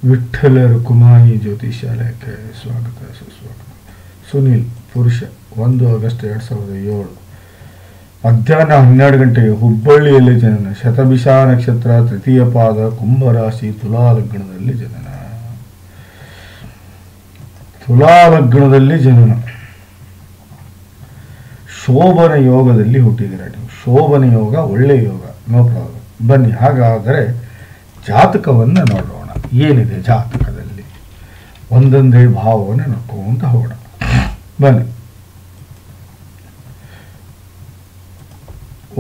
ವಿಠ್ಠಲ ರುಕುಮಾಯಿ ಜ್ಯೋತಿಷಾಲಯಕ್ಕೆ ಸ್ವಾಗತ ಸುಸ್ವಾಗತ. ಸುನೀಲ್, ಪುರುಷ, 1 ಆಗಸ್ಟ್ 2007, ಮಧ್ಯಾಹ್ನ 12 ಗಂಟೆಗೆ ಹುಬ್ಬಳ್ಳಿಯಲ್ಲಿ ಜನನ. ಶತಭಿಷ ನಕ್ಷತ್ರ, ತೃತೀಯ ಪಾದ, ಕುಂಭರಾಶಿ, ತುಲಾ ಲಗ್ನದಲ್ಲಿ ಜನನ. ತುಲಾ ಲಗ್ನದಲ್ಲಿ ಜನನ. ಶೋಭನ ಯೋಗದಲ್ಲಿ ಹುಟ್ಟಿದ್ದೀರ ನೀವು. ಶೋಭನ ಯೋಗ ಒಳ್ಳೆ ಯೋಗ, ನೋ ಪ್ರಾಬ್ಲಮ್. ಬನ್ನಿ, ಹಾಗಾದರೆ ಜಾತಕವನ್ನು ನೋಡೋಣ. ಏನಿದೆ ಜಾತಕದಲ್ಲಿ ಒಂದೊಂದೇ ಭಾವವನ್ನು ನೋಡ್ಕೊಂತ ಹೋಗೋಣ. ಬನ್ನಿ.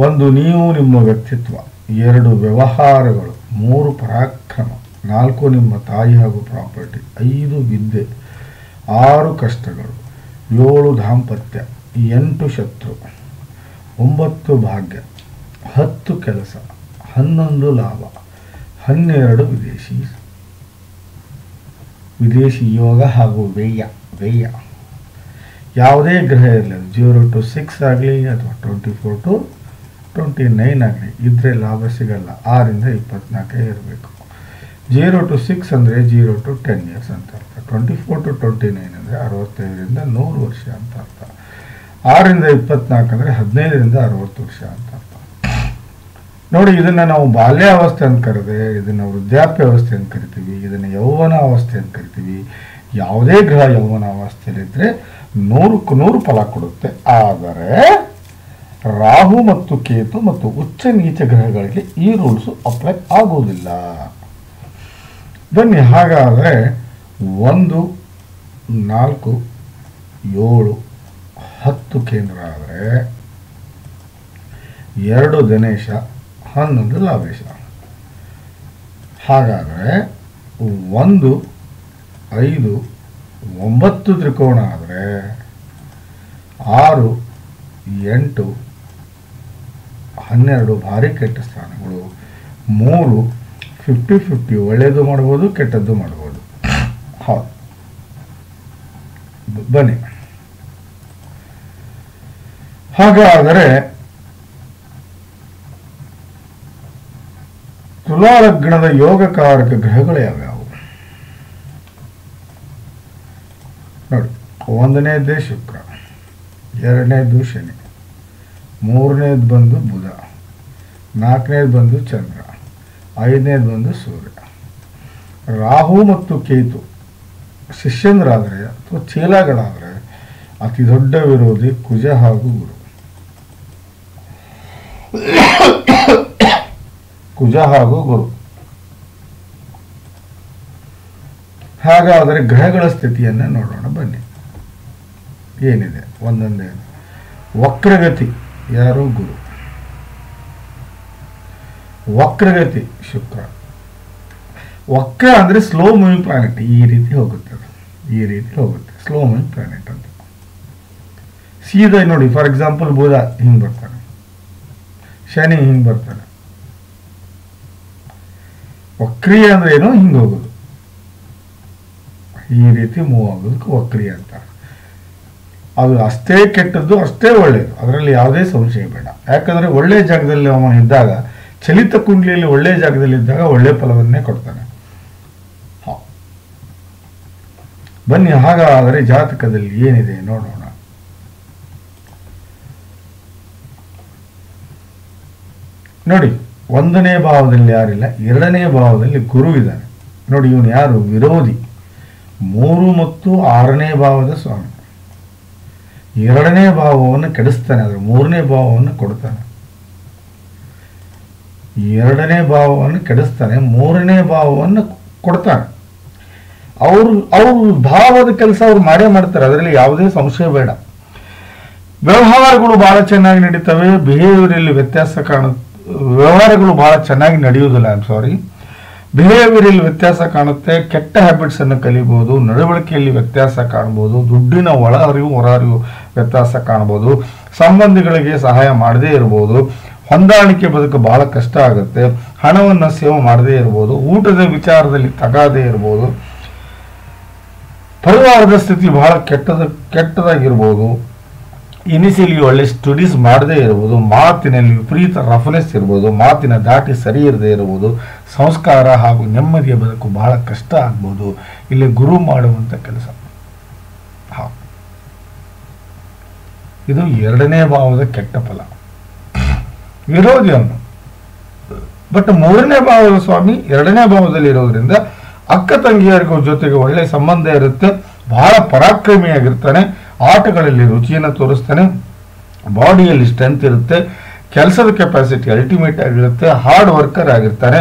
1 ನೀವು ನಿಮ್ಮ ವ್ಯಕ್ತಿತ್ವ, 2 ವ್ಯವಹಾರಗಳು, 3 ಪರಾಕ್ರಮ, 4 ನಿಮ್ಮ ತಾಯಿ ಹಾಗೂ ಪ್ರಾಪರ್ಟಿ, 5 ವಿದ್ಯೆ, 6 ಕಷ್ಟಗಳು, 7 ದಾಂಪತ್ಯ, 8 ಶತ್ರು, 9 ಭಾಗ್ಯ, 10 ಕೆಲಸ, 11 ಲಾಭ, 12 ವಿದೇಶಿ ಯೋಗ ಹಾಗೂ ವ್ಯಯ. ಯಾವುದೇ ಗ್ರಹ ಇರಲಿ, 0 to 6 ಆಗಲಿ ಅಥವಾ 24 to 29 ಆಗಲಿ ಇದ್ರೆ ಲಾಭ ಸಿಗಲ್ಲ. 6 ರಿಂದ 24 ಇರಬೇಕು. 0 to 6 ಅಂದರೆ 0 to 10 years ಅಂತ ಅರ್ಥ. 24 to 29 ಅಂದರೆ 65 ರಿಂದ 100 ವರ್ಷ ಅಂತ ಅರ್ಥ. 6 ರಿಂದ 24 ಅಂದರೆ 15 ರಿಂದ 60 ವರ್ಷ ಅಂತ ಅರ್ಥ. ನೋಡಿ, ಇದನ್ನು ನಾವು ಬಾಲ್ಯಾವಸ್ಥೆ ಅಂತ ಕರೆದ್ರೆ, ಇದನ್ನು ವೃದ್ಧಾಪ್ಯ ಅವಸ್ಥೆ ಅಂತ ಕರಿತೀವಿ, ಇದನ್ನು ಯೌವನ ಅವಸ್ಥೆ ಅಂತ ಕರಿತೀವಿ. ಯಾವುದೇ ಗ್ರಹ ಯೌವನ ಅವಸ್ಥೆಯಲ್ಲಿದ್ದರೆ 100ಕ್ಕೆ 100 ಫಲ ಕೊಡುತ್ತೆ. ಆದರೆ ರಾಹು ಮತ್ತು ಕೇತು ಮತ್ತು ಉಚ್ಚ ನೀಚ ಗ್ರಹಗಳಿಗೆ ಈ ರೂಲ್ಸು ಅಪ್ಲೈ ಆಗುವುದಿಲ್ಲ. ಬನ್ನಿ, ಹಾಗಾದರೆ 1, 4, 7, 10 ಕೇಂದ್ರ ಆದರೆ 2 ಧನೇಶ, 11 ಲಾಭೇಶ. ಹಾಗಾದರೆ 1, 5, 9 ತ್ರಿಕೋಣ ಆದರೆ 6, 8, 12 ಭಾರಿ ಕೆಟ್ಟ ಸ್ಥಾನಗಳು. 3 50-50, ಒಳ್ಳೆಯದು ಮಾಡ್ಬೋದು, ಕೆಟ್ಟದ್ದು ಮಾಡ್ಬೋದು. ಹೌದು, ಬನ್ನಿ. ಹಾಗಾದರೆ ತುಲಾ ಲಗ್ನದ ಯೋಗಕಾರಕ ಗ್ರಹಗಳು ಯಾವ್ಯಾವು ನೋಡಿ. 1ನೇದೇ ಶುಕ್ರ, 2ನೇದು ಶನಿ, 3ನೇದು ಬಂದು ಬುಧ, 4ನೇದು ಬಂದು ಚಂದ್ರ, 5ನೇದು ಬಂದು ಸೂರ್ಯ. ರಾಹು ಮತ್ತು ಕೇತು ಶಿಷ್ಯಂದ್ರಾದರೆ ಅಥವಾ ಚೇಲಾಗಳಾದರೆ ಅತಿ ದೊಡ್ಡ ವಿರೋಧಿ ಕುಜ ಹಾಗೂ ಗುರು. ಹಾಗಾದರೆ ಗ್ರಹಗಳ ಸ್ಥಿತಿಯನ್ನು ನೋಡೋಣ. ಬನ್ನಿ, ಏನಿದೆ ಒಂದೊಂದೇ. ವಕ್ರಗತಿ ಯಾರು? ಗುರು. ವಕ್ರಗತಿ ಶುಕ್ರ. ವಕ್ರ ಅಂದರೆ ಸ್ಲೋ ಮೂವಿಂಗ್ ಪ್ಲಾನೆಟ್. ಈ ರೀತಿ ಹೋಗುತ್ತೆ, ಸ್ಲೋ ಮೂವಿಂಗ್ ಪ್ಲಾನೆಟ್ ಅಂತ. ಸೀದಾ ನೋಡಿ, ಫಾರ್ ಎಕ್ಸಾಂಪಲ್ ಬುಧ ಹಿಂಗೆ ಬರ್ತಾನೆ, ಶನಿ ಹಿಂಗೆ ಬರ್ತಾನೆ. ವಕ್ರಿಯ ಅಂದ್ರೆ ಏನೋ ಹಿಂಗೆ ಹೋಗೋದು, ಈ ರೀತಿ ಮೂವ್ ಆಗೋದಕ್ಕೆ ವಕ್ರಿಯ ಅಂತ. ಅದು ಅಷ್ಟೇ ಕೆಟ್ಟದ್ದು ಅಷ್ಟೇ ಒಳ್ಳೆಯದು, ಅದರಲ್ಲಿ ಯಾವುದೇ ಸಂಶಯ ಬೇಡ. ಯಾಕಂದರೆ ಒಳ್ಳೆಯ ಜಾಗದಲ್ಲಿ ಅವನು ಇದ್ದಾಗ, ಚಲಿತ ಕುಂಡ್ಲಿಯಲ್ಲಿ ಒಳ್ಳೆಯ ಜಾಗದಲ್ಲಿ ಇದ್ದಾಗ ಒಳ್ಳೆಯ ಫಲವನ್ನೇ ಕೊಡ್ತಾನೆ. ಬನ್ನಿ, ಹಾಗಾದರೆ ಜಾತಕದಲ್ಲಿ ಏನಿದೆ ನೋಡೋಣ. ನೋಡಿ, 1ನೇ ಭಾವದಲ್ಲಿ ಯಾರಿಲ್ಲ, 2ನೇ ಭಾವದಲ್ಲಿ ಗುರು ಇದ್ದಾನೆ. ನೋಡಿ, ಇವನು ಯಾರು? ವಿರೋಧಿ. 3 ಮತ್ತು 6ನೇ ಭಾವದ ಸ್ವಾಮಿ. 2ನೇ ಭಾವವನ್ನು ಕೆಡಿಸ್ತಾನೆ, ಆದರೆ 3ನೇ ಭಾವವನ್ನು ಕೊಡ್ತಾನೆ. 2ನೇ ಭಾವವನ್ನು ಕೆಡಿಸ್ತಾನೆ, 3ನೇ ಭಾವವನ್ನು ಕೊಡ್ತಾನೆ. ಅವ್ರ ಭಾವದ ಕೆಲಸ ಅವ್ರು ಮಾಡೇ ಮಾಡ್ತಾರೆ, ಅದರಲ್ಲಿ ಯಾವುದೇ ಸಂಶಯ ಬೇಡ. ವ್ಯವಹಾರಗಳು ಬಹಳ ಚೆನ್ನಾಗಿ ನಡೀತವೆ. ಬಿಹೇವಿಯರಲ್ಲಿ ವ್ಯತ್ಯಾಸ ಕಾಣುತ್ತೆ. ವ್ಯವಹಾರಗಳು ಬಹಳ ಚೆನ್ನಾಗಿ ನಡೆಯುವುದಿಲ್ಲ. ಬಿಹೇವಿಯರಲ್ಲಿ ವ್ಯತ್ಯಾಸ ಕಾಣುತ್ತೆ. ಕೆಟ್ಟ ಹ್ಯಾಬಿಟ್ಸನ್ನು ಕಲಿಬಹುದು. ನಡವಳಿಕೆಯಲ್ಲಿ ವ್ಯತ್ಯಾಸ ಕಾಣಬಹುದು. ದುಡ್ಡಿನ ಒಳ ಅರಿವು ಹೊರ ಅರಿವು ವ್ಯತ್ಯಾಸ ಕಾಣಬಹುದು. ಸಂಬಂಧಿಗಳಿಗೆ ಸಹಾಯ ಮಾಡದೇ ಇರಬಹುದು. ಹೊಂದಾಣಿಕೆ ಬದುಕು ಬಹಳ ಕಷ್ಟ ಆಗುತ್ತೆ. ಹಣವನ್ನು ಸೇವೆ ಮಾಡದೇ ಇರಬಹುದು. ಊಟದ ವಿಚಾರದಲ್ಲಿ ತಗಾದೇ ಇರಬಹುದು. ಪರಿವಾರದ ಸ್ಥಿತಿ ಬಹಳ ಕೆಟ್ಟದಾಗಿರ್ಬೋದು. ಇನಿಷಿಯಲಿ ಒಳ್ಳೆ ಸ್ಟಡೀಸ್ ಮಾಡದೇ ಇರ್ಬೋದು, ಮಾತಿನಲ್ಲಿ ವಿಪರೀತ ರಫ್ನೆಸ್ ಇರ್ಬೋದು, ಮಾತಿನ ದಾಟಿ ಸರಿ ಇರದೇ ಇರ್ಬೋದು, ಸಂಸ್ಕಾರ ಹಾಗೂ ನೆಮ್ಮದಿಯ ಬದುಕು ಬಹಳ ಕಷ್ಟ ಆಗ್ಬೋದು. ಇಲ್ಲಿ ಗುರು ಮಾಡುವಂಥ ಕೆಲಸ. ಇದು 2ನೇ ಭಾವದ ಕೆಟ್ಟ ಫಲ, ವಿರೋಧಿ ಅವನು. ಬಟ್ 3ನೇ ಭಾವದ ಸ್ವಾಮಿ 2ನೇ ಭಾವದಲ್ಲಿ ಇರೋದ್ರಿಂದ ಅಕ್ಕ ತಂಗಿಯರಿಗೂ ಜೊತೆಗೆ ಒಳ್ಳೆ ಸಂಬಂಧ ಇರುತ್ತೆ, ಬಹಳ ಪರಾಕ್ರಮಿಯಾಗಿರ್ತಾನೆ, ಆಟಗಳಲ್ಲಿ ರುಚಿಯನ್ನು ತೋರಿಸ್ತಾನೆ, ಬಾಡಿಯಲ್ಲಿ ಸ್ಟ್ರೆಂತ್ ಇರುತ್ತೆ, ಕೆಲಸದ ಕೆಪಾಸಿಟಿ ಅಲ್ಟಿಮೇಟ್ ಆಗಿರುತ್ತೆ, ಹಾರ್ಡ್ ವರ್ಕರ್ ಆಗಿರ್ತಾನೆ,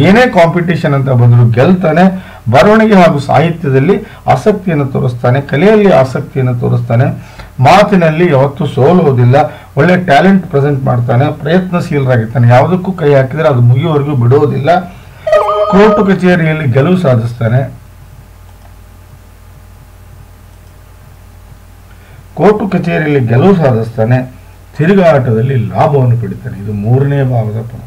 ಏನೇ ಕಾಂಪಿಟೇಷನ್ ಅಂತ ಬಂದರೂ ಗೆಲ್ತಾನೆ, ಬರವಣಿಗೆ ಹಾಗೂ ಸಾಹಿತ್ಯದಲ್ಲಿ ಆಸಕ್ತಿಯನ್ನು ತೋರಿಸ್ತಾನೆ, ಕಲೆಯಲ್ಲಿ ಆಸಕ್ತಿಯನ್ನು ತೋರಿಸ್ತಾನೆ, ಮಾತಿನಲ್ಲಿ ಯಾವತ್ತೂ ಸೋಲುವುದಿಲ್ಲ, ಒಳ್ಳೆ ಟ್ಯಾಲೆಂಟ್ ಪ್ರೆಸೆಂಟ್ ಮಾಡ್ತಾನೆ, ಪ್ರಯತ್ನಶೀಲರಾಗಿರ್ತಾನೆ, ಯಾವುದಕ್ಕೂ ಕೈ ಹಾಕಿದರೆ ಅದು ಮುಗಿಯುವವರೆಗೂ ಬಿಡೋದಿಲ್ಲ, ಕೋರ್ಟು ಕಚೇರಿಯಲ್ಲಿ ಗೆಲುವು ಸಾಧಿಸ್ತಾನೆ, ತಿರುಗಾಟದಲ್ಲಿ ಲಾಭವನ್ನು ಪಡಿತಾನೆ. ಇದು 3ನೇ ಭಾವದ ಫಲ.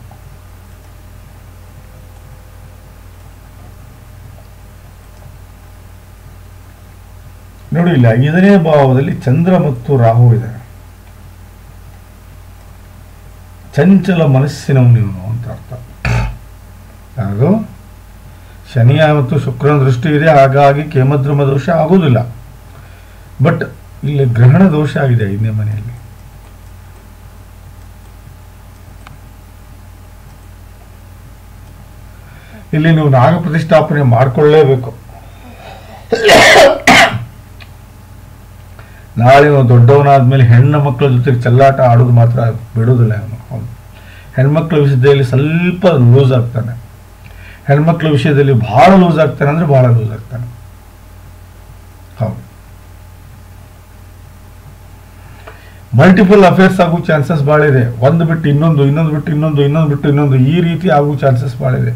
ನೋಡಿ, ಇಲ್ಲ 5ನೇ ಭಾವದಲ್ಲಿ ಚಂದ್ರ ಮತ್ತು ರಾಹು ಇದೆ. ಚಂಚಲ ಮನಸ್ಸಿನವನು ಇವನು ಅಂತ ಅರ್ಥ. ಅದು ಶನಿಯ ಮತ್ತು ಶುಕ್ರನ ದೃಷ್ಟಿ ಇದೆ, ಹಾಗಾಗಿ ಕೇಮದ್ರಮ ದೋಷ ಆಗುವುದಿಲ್ಲ. ಬಟ್ ಇಲ್ಲಿ ಗ್ರಹಣ ದೋಷ ಆಗಿದೆ 5ನೇ ಮನೆಯಲ್ಲಿ. ಇಲ್ಲಿ ನೀವು ನಾಗ ಪ್ರತಿಷ್ಠಾಪನೆ ಮಾಡಿಕೊಳ್ಳಲೇಬೇಕು. ನಾಳೆ ದೊಡ್ಡವನಾದ್ಮೇಲೆ ಹೆಣ್ಣು ಮಕ್ಕಳ ಜೊತೆಗೆ ಚೆಲ್ಲಾಟ ಆಡೋದು ಮಾತ್ರ ಬಿಡೋದಿಲ್ಲ ಅವನು. ಹೆಣ್ಮಕ್ಳ ವಿಷಯದಲ್ಲಿ ಸ್ವಲ್ಪ ಲೂಸ್ ಆಗ್ತಾನೆ, ಹೆಣ್ಮಕ್ಳ ವಿಷಯದಲ್ಲಿ ಬಹಳ ಲೂಸ್ ಆಗ್ತಾನೆ ಅಂದ್ರೆ ಬಹಳ ಲೂಸ್ ಆಗ್ತಾನೆ. ಹೌದು, ಮಲ್ಟಿಪಲ್ ಅಫೇರ್ಸ್ ಆಗೋ ಚಾನ್ಸಸ್ ಭಾಳ ಇದೆ. ಒಂದು ಬಿಟ್ಟು ಇನ್ನೊಂದು, ಇನ್ನೊಂದು ಬಿಟ್ಟು ಇನ್ನೊಂದು, ಇನ್ನೊಂದು ಬಿಟ್ಟು ಇನ್ನೊಂದು, ಈ ರೀತಿ ಆಗೋ ಚಾನ್ಸಸ್ ಭಾಳ ಇದೆ.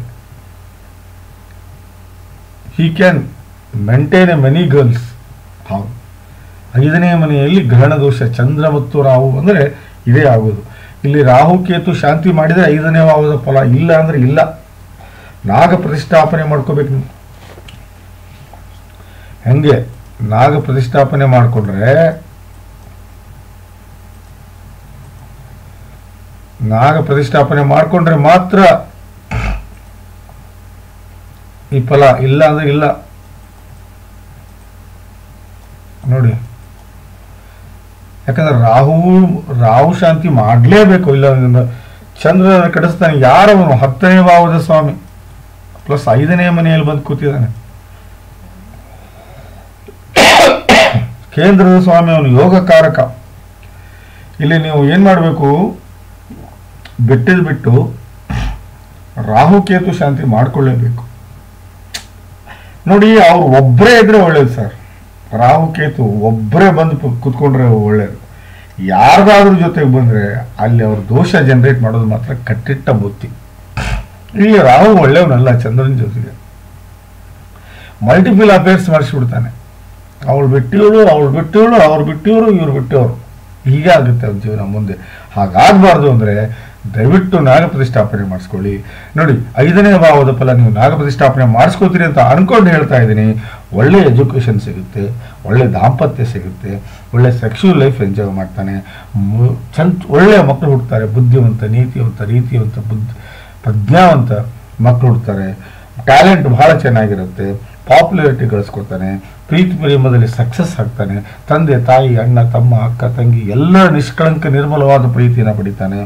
He can maintain A many girls. ಹೌದು, 5ನೇ ಮನೆಯಲ್ಲಿ ಗ್ರಹಣ ದೋಷ, ಚಂದ್ರ ಮತ್ತು ರಾಹು ಅಂದರೆ ಇದೇ ಆಗೋದು. ಇಲ್ಲಿ ರಾಹು ಕೇತು ಶಾಂತಿ ಮಾಡಿದರೆ 5ನೇ ಭಾವದ ಫಲ, ಇಲ್ಲ ಅಂದ್ರೆ ಇಲ್ಲ. ನಾಗ ಪ್ರತಿಷ್ಠಾಪನೆ ಮಾಡ್ಕೋಬೇಕು ನೀವು. ಹೆಂಗೆ ನಾಗ ಪ್ರತಿಷ್ಠಾಪನೆ ಮಾಡಿಕೊಂಡ್ರೆ, ಮಾತ್ರ ಈ ಫಲ, ಇಲ್ಲ ಅಂದ್ರೆ ಇಲ್ಲ. ನೋಡಿ, ಯಾಕಂದ್ರೆ ರಾಹು ಶಾಂತಿ ಮಾಡಲೇಬೇಕು, ಇಲ್ಲ ಚಂದ್ರ ಕೆಡಿಸ್ತಾನೆ. ಯಾರವನು 10ನೇ ಭಾವದ ಸ್ವಾಮಿ ಪ್ಲಸ್ 5ನೇ ಮನೆಯಲ್ಲಿ ಬಂದು ಕೂತಿದ್ದಾನೆ. ಕೇಂದ್ರದ ಸ್ವಾಮಿ ಅವನು, ಯೋಗಕಾರಕ. ಇಲ್ಲಿ ನೀವು ಏನ್ ಮಾಡಬೇಕು, ಬಿಟ್ಟು ರಾಹುಕೇತು ಶಾಂತಿ ಮಾಡ್ಕೊಳ್ಳೇಬೇಕು. ನೋಡಿ, ಅವ್ರು ಒಬ್ಬರೇ ಇದ್ರೆ ಒಳ್ಳೇದು ಸರ್. ರಾಹುಕೇತು ಒಬ್ಬರೇ ಬಂದು ಕುತ್ಕೊಂಡ್ರೆ ಒಳ್ಳೇದು. ಯಾರ್ದಾದ್ರೂ ಜೊತೆಗೆ ಬಂದ್ರೆ ಅಲ್ಲಿ ಅವ್ರ ದೋಷ ಜನರೇಟ್ ಮಾಡೋದು ಮಾತ್ರ ಕಟ್ಟಿಟ್ಟ ಬುತ್ತಿ. ಇಲ್ಲಿ ರಾಹು ಒಳ್ಳೆಯವನಲ್ಲ, ಚಂದ್ರನ ಜೊತೆಗೆ ಮಲ್ಟಿಪಲ್ ಅಫೇರ್ಸ್ ಮಾಡಿಸ್ಬಿಡ್ತಾನೆ. ಅವ್ರು ಬಿಟ್ಟಿವರು, ಅವ್ರು ಬಿಟ್ಟಿವರು, ಇವ್ರು ಬಿಟ್ಟವರು, ಹೀಗೆ ಆಗುತ್ತೆ ಅವ್ರ ಜೀವನ ಮುಂದೆ. ಹಾಗಾಗಬಾರ್ದು ಅಂದರೆ ದಯವಿಟ್ಟು ನಾಗ ಪ್ರತಿಷ್ಠಾಪನೆ ಮಾಡಿಸ್ಕೊಳ್ಳಿ. ನೋಡಿ, 5ನೇ ಭಾವದ ಫಲ ನೀವು ನಾಗ ಪ್ರತಿಷ್ಠಾಪನೆ ಮಾಡಿಸ್ಕೋತೀರಿ ಅಂತ ಅನ್ಕೊಂಡು ಹೇಳ್ತಾ ಇದ್ದೀನಿ. ಒಳ್ಳೆ ಎಜುಕೇಷನ್ ಸಿಗುತ್ತೆ, ಒಳ್ಳೆ ದಾಂಪತ್ಯ ಸಿಗುತ್ತೆ, ಒಳ್ಳೆ ಸೆಕ್ಸುವಲ್ ಲೈಫ್ ಎಂಜಾಯ್ ಮಾಡ್ತಾನೆ, ಒಳ್ಳೆಯ ಮಕ್ಕಳು ಹುಡ್ತಾರೆ, ಬುದ್ಧಿವಂತ, ನೀತಿವಂತ, ರೀತಿವಂತ, ಪ್ರಜ್ಞಾವಂತ ಮಕ್ಕಳು ಹುಡ್ತಾರೆ, ಟ್ಯಾಲೆಂಟ್ ಬಹಳ ಚೆನ್ನಾಗಿರುತ್ತೆ, ಪಾಪ್ಯುಲಾರಿಟಿ ಗಳಿಸ್ಕೊತಾನೆ, ಪ್ರೀತಿ ಪ್ರೇಮದಲ್ಲಿ ಸಕ್ಸಸ್ ಆಗ್ತಾನೆ, ತಂದೆ ತಾಯಿ ಅಣ್ಣ ತಮ್ಮ ಅಕ್ಕ ತಂಗಿ ಎಲ್ಲರ ನಿಷ್ಕಳಂಕ ನಿರ್ಮಲವಾದ ಪ್ರೀತಿಯನ್ನು ಪಡಿತಾನೆ,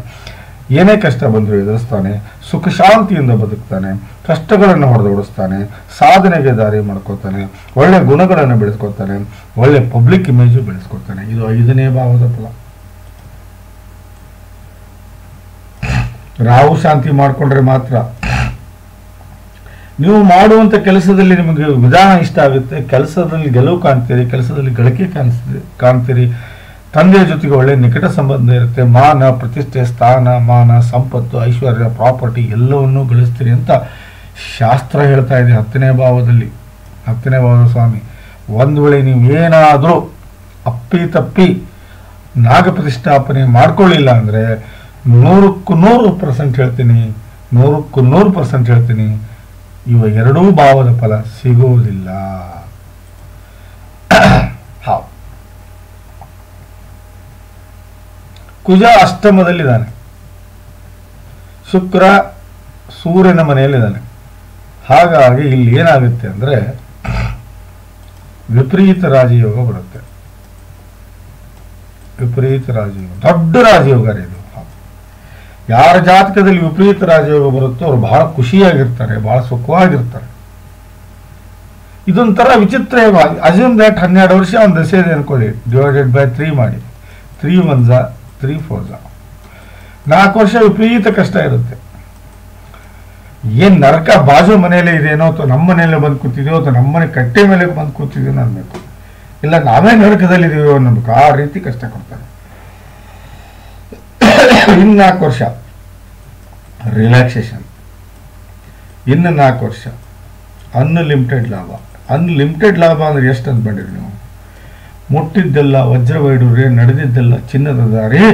ಏನೇ ಕಷ್ಟ ಬಂದರೂ ಎದುರಿಸ್ತಾನೆ, ಸುಖ ಶಾಂತಿಯಿಂದ ಬದುಕ್ತಾನೆ, ಕಷ್ಟಗಳನ್ನು ಹೊಡೆದೋಡಿಸ್ತಾನೆ, ಸಾಧನೆಗೆ ದಾರಿ ಮಾಡ್ಕೋತಾನೆ, ಒಳ್ಳೆ ಗುಣಗಳನ್ನು ಬೆಳೆಸ್ಕೊತಾನೆ, ಒಳ್ಳೆ ಪಬ್ಲಿಕ್ ಇಮೇಜು ಬೆಳೆಸ್ಕೊತಾನೆ. ಇದು 5ನೇ ಭಾವದ ಫಲ. ರಾಹು ಶಾಂತಿ ಮಾಡಿಕೊಂಡ್ರೆ ಮಾತ್ರ ನೀವು ಮಾಡುವಂಥ ಕೆಲಸದಲ್ಲಿ ನಿಮಗೆ ವಿಧಾನ ಇಷ್ಟ ಆಗುತ್ತೆ, ಕೆಲಸದಲ್ಲಿ ಗೆಲುವು ಕಾಣ್ತೀರಿ, ಕೆಲಸದಲ್ಲಿ ಗಳಿಕೆ ಕಾಣ್ತೀರಿ, ತಂದೆಯ ಜೊತೆಗೆ ಒಳ್ಳೆ ನಿಕಟ ಸಂಬಂಧ ಇರುತ್ತೆ, ಮಾನ ಪ್ರತಿಷ್ಠೆ, ಸ್ಥಾನ ಮಾನ ಸಂಪತ್ತು ಐಶ್ವರ್ಯ ಪ್ರಾಪರ್ಟಿ ಎಲ್ಲವನ್ನೂ ಗಳಿಸ್ತೀರಿ ಅಂತ ಶಾಸ್ತ್ರ ಹೇಳ್ತಾ ಇದೆ. 10ನೇ ಭಾವದಲ್ಲಿ 10ನೇ ಭಾವದ ಸ್ವಾಮಿ. ಒಂದು ವೇಳೆ ನೀವು ಏನಾದರೂ ಅಪ್ಪಿ ನಾಗ ಪ್ರತಿಷ್ಠಾಪನೆ ಮಾಡ್ಕೊಳ್ಳಿಲ್ಲ ಅಂದರೆ 100% ಹೇಳ್ತೀನಿ, 100% ಹೇಳ್ತೀನಿ, ಇವ ಎರಡೂ ಭಾವದ ಫಲ ಸಿಗುವುದಿಲ್ಲ. ಕುಜ ಅಷ್ಟಮದಲ್ಲಿದ್ದಾನೆ, ಶುಕ್ರ ಸೂರ್ಯನ ಮನೆಯಲ್ಲಿದ್ದಾನೆ. ಹಾಗಾಗಿ ಇಲ್ಲಿ ಏನಾಗುತ್ತೆ ಅಂದರೆ ವಿಪರೀತ ರಾಜಯೋಗ ಬರುತ್ತೆ. ವಿಪರೀತ ರಾಜಯೋಗ ದೊಡ್ಡ ರಾಜಯೋಗ ರೀ ಇದು. ಯಾರ ಜಾತಕದಲ್ಲಿ ವಿಪರೀತ ರಾಜಯೋಗ ಬರುತ್ತೋ ಅವ್ರು ಬಹಳ ಖುಷಿಯಾಗಿರ್ತಾರೆ, ಬಹಳ ಸುಖವಾಗಿರ್ತಾರೆ. ಇದೊಂಥರ ವಿಚಿತ್ರ ಯೋಗ. ಅಸ್ಯೂಮ್ ದಟ್ 12 ವರ್ಷ ಒಂದು ದಶೆ ಇದೆ ಅನ್ಕೊಳ್ಳಿ, ಡಿವೈಡೆಡ್ ಬೈ 3 ಮಾಡಿ. 3 1 3 4 4 ವರ್ಷ ವಿಪರೀತ ಕಷ್ಟ ಇರುತ್ತೆ. ಏನ್ ನರಕ ಬಾಜು ಮನೆಯಲ್ಲೇ ಇದೇನೋ ಅಥವಾ ನಮ್ಮ ಮನೆಯಲ್ಲೇ ಬಂದು ಕೂತಿದೆಯೋ ಅಥವಾ ನಮ್ಮನೆ ಕಟ್ಟೆ ಮೇಲೆ ಬಂದು ಕೂತಿದೀವೋ ಅನ್ಬೇಕು, ಇಲ್ಲ ನಾವೇ ನರಕದಲ್ಲಿದ್ದೀವೋ ಅನ್ನಬೇಕು. ಆ ರೀತಿ ಕಷ್ಟ ಕೊಡ್ತಾರೆ. ಇನ್ನು 4 ವರ್ಷ ರಿಲ್ಯಾಕ್ಸೇಷನ್, ಇನ್ನು 4 ವರ್ಷ ಅನ್ಲಿಮಿಟೆಡ್ ಲಾಭ. ಅನ್ಲಿಮಿಟೆಡ್ ಲಾಭ ಅಂದ್ರೆ ಎಷ್ಟು ಅಂದ್ಕೊಂಡಿರಿ ನೀವು? ಮುಟ್ಟಿದ್ದೆಲ್ಲ ವಜ್ರವೈಡೂರ್ಯ, ನಡೆದಿದ್ದೆಲ್ಲ ಚಿನ್ನದ ದಾರಿ,